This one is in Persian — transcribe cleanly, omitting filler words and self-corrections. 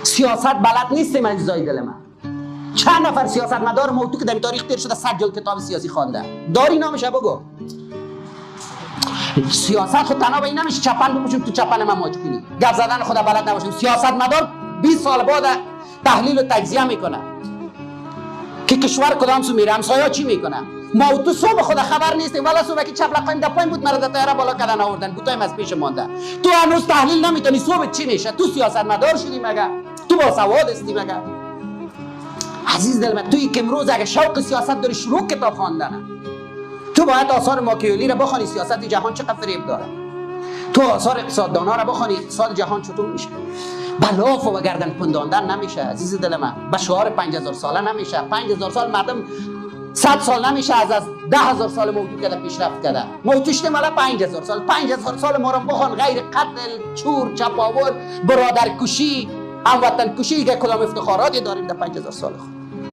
سیاست بلد نیستیم اجزای دل من. چند نفر سیاستمدار موضوع که در تاریخ تیر شده 100 جلد کتاب سیاسی خوانده داری نامش بگو. سیاست خود تنها به این نمیشه چپن بپوشیم تو چپن من ماچ کنی، گپ زدن خود بلد نباشیم. سیاستمدار 20 سال بعد تحلیل و تجزیه میکنه که کشور کدام سو میره، همسایا چی میکنه. ما تو صبح خود خبر نیستیم، ولی صبح که چپ لقایم دپایم بود مرا تیاره بالا کردن آوردن بوتایم از پیش مونده. تو هنوز تحلیل نمیتونی صبح چی میشه. تو سیاستمدار شدی مگه؟ تو با سواد هستی مگه؟ عزیز دل من، توی که امروز اگه شوق سیاست داری شروع کتاب خواندن، تو باید آثار ماکیاولی را بخوانی. سیاست جهان چقدر فریب داره. تو آثار اقتصاددانا را بخوانی، اقتصاد جهان چطور میشه. بلاف و گردن پنداندن نمیشه عزیز دل من. به شعار 5000 ساله نمیشه. 5000 سال مردم 100 سال نمیشه از 10000 سال موجود کرده پیشرفت کرده. موجودش مالا 5000 سال. 5000 سال ما را بخوان غیر قتل، چور، چپاول، برادرکشی، هموطن کشی که کدام افتخاراتی داریم در 5000 سال خود.